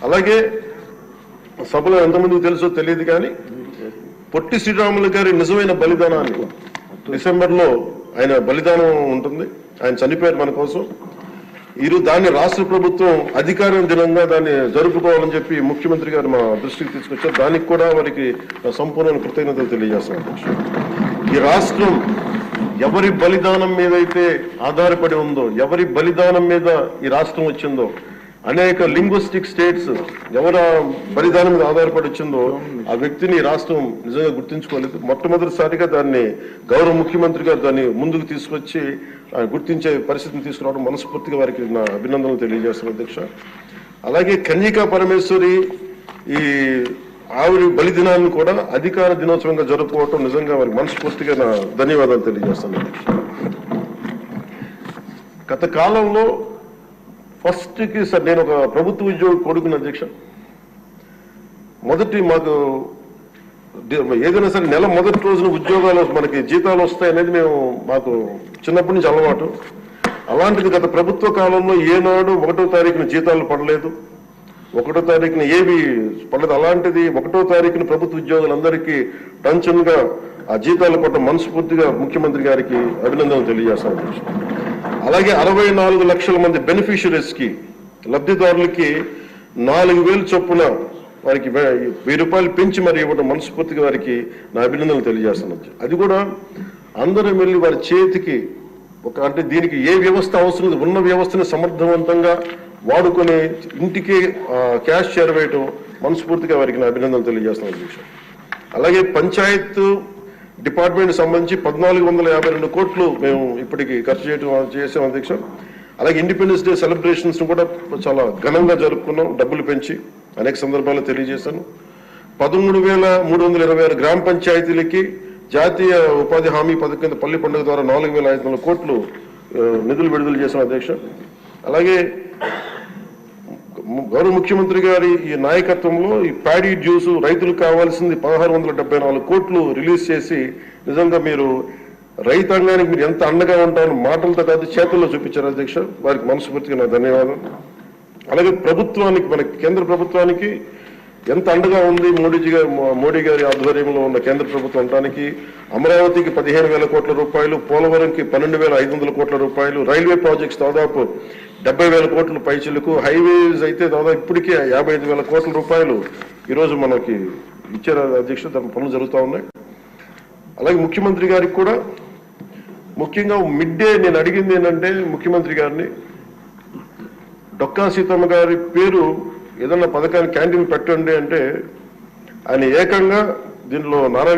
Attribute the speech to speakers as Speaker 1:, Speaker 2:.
Speaker 1: అలాగే సభలో ఎంతమందికి తెలుసో తెలియదు కానీ పొట్టి శ్రీరాములు గారి నిజమైన బలిదానాన్ని డిసెంబర్లో ఆయన బలిదానం ఉంటుంది. ఆయన చనిపోయారు మన కోసం. ఈరోజు దాన్ని రాష్ట్ర ప్రభుత్వం అధికార దినంగా దాన్ని జరుపుకోవాలని చెప్పి ముఖ్యమంత్రి గారు మా దృష్టికి తీసుకొచ్చారు. దానికి కూడా వారికి సంపూర్ణ కృతజ్ఞతలు తెలియజేస్తున్నాను. ఈ రాష్ట్రం ఎవరి బలిదానం మీద అయితే ఆధారపడి ఉందో, ఎవరి బలిదానం మీద ఈ రాష్ట్రం వచ్చిందో, అనేక లింగ్విస్టిక్ స్టేట్స్ ఎవరు బలిదానం మీద ఆధారపడి వచ్చిందో ఆ వ్యక్తిని రాష్ట్రం నిజంగా గుర్తించుకోలేదు. మొట్టమొదటిసారిగా దాన్ని గౌరవ ముఖ్యమంత్రి గారు దాన్ని ముందుకు తీసుకొచ్చి గుర్తించే పరిస్థితిని తీసుకురావడం మనస్ఫూర్తిగా వారికి నా అభినందనలు తెలియజేస్తున్నాను అధ్యక్ష. అలాగే కన్యకా పరమేశ్వరి ఈ ఆవిడ బలిదినాన్ని కూడా అధికార దినోత్సవంగా జరుపుకోవటం నిజంగా వారికి మనస్ఫూర్తిగా నా ధన్యవాదాలు తెలియజేస్తాను అధ్యక్ష. గత కాలంలో ఫస్ట్కి సార్ నేను ఒక ప్రభుత్వ ఉద్యోగి కొడుకున్న అధ్యక్ష. మాకు ఏదైనా సరే నెల మొదటి రోజున ఉద్యోగాలు మనకి జీతాలు వస్తాయనేది మాకు చిన్నప్పటి నుంచి అలవాటు. అలాంటిది గత ప్రభుత్వ కాలంలో ఏనాడు 1వ తారీఖున జీతాలు పడలేదు, 1వ తారీఖున ఏవి పడలేదు. అలాంటిది 1వ తారీఖున ప్రభుత్వ ఉద్యోగులందరికీ టెన్షన్గా ఆ జీతాలు పడ్డ మనస్ఫూర్తిగా ముఖ్యమంత్రి గారికి అభినందనలు తెలియజేస్తాను. అలాగే 64 లక్షల మంది బెనిఫిషరీస్ కి లబ్ధిదారులకి 4,000 చొప్పున వారికి 1000 రూపాయలు పెంచి మరి ఇవ్వడం మనస్ఫూర్తిగా వారికి నా అభినందనలు తెలియజేస్తున్నాను. అది కూడా అందరం వెళ్ళి వారి చేతికి అంటే దీనికి ఏ వ్యవస్థ అవసరం ఉన్న వ్యవస్థని సమర్థవంతంగా వాడుకొని ఇంటికి క్యాష్ చేరవేయటం మనస్ఫూర్తిగా వారికి నా అభినందనలు తెలియజేస్తున్నాను. అలాగే పంచాయత్ డిపార్ట్మెంట్ సంబంధించి 1,452 కోట్లు మేము ఇప్పటికి ఖర్చు చేసాం అధ్యక్ష. అలాగే ఇండిపెండెన్స్ డే సెలబ్రేషన్స్ కూడా చాలా ఘనంగా జరుపుకున్నాం, డబ్బులు పెంచి అనేక సందర్భాల్లో తెలియజేశాను. 13,326 గ్రామ పంచాయతీలకి జాతీయ ఉపాధి హామీ పథకం కింద పల్లి పండుగ ద్వారా 4,500 కోట్లు నిధులు విడుదల చేశాం అధ్యక్ష. అలాగే గౌరవ ముఖ్యమంత్రి గారి ఈ నాయకత్వంలో ఈ ప్యాడీ డ్యూస్ రైతులకు కావాల్సింది 1,674 కోట్లు రిలీజ్ చేసి నిజంగా మీరు రైతాంగానికి మీరు ఎంత అండగా ఉంటారో మాటలతో కాదు చేతుల్లో చూపించారు అధ్యక్ష. వారికి మనస్ఫూర్తిగా నా ధన్యవాదాలు. అలాగే ప్రభుత్వానికి మన కేంద్ర ప్రభుత్వానికి ఎంత అండగా ఉంది మోడీ గారి ఆధ్వర్యంలో ఉన్న కేంద్ర ప్రభుత్వం అనడానికి అమరావతికి 15,000 కోట్ల రూపాయలు, పోలవరంకి 12,500 కోట్ల రూపాయలు, రైల్వే ప్రాజెక్ట్స్ దాదాపు 70,000 కోట్ల పైచిలకు, హైవేస్ అయితే దాదాపు ఇప్పటికే 55,000 కోట్ల రూపాయలు ఈరోజు మనకి ఇచ్చారు అధ్యక్ష. దాని పనులు జరుగుతూ ఉన్నాయి. అలాగే ముఖ్యమంత్రి గారికి కూడా ముఖ్యంగా మిడ్ డే నేను అడిగింది ఏంటంటే ముఖ్యమంత్రి గారిని డొక్కా సీతమ్మ గారి పేరు ఏదన్నా పథకాన్ని క్యాంటీన్ పెట్టండి అంటే ఆయన ఏకంగా దీనిలో నారాయణ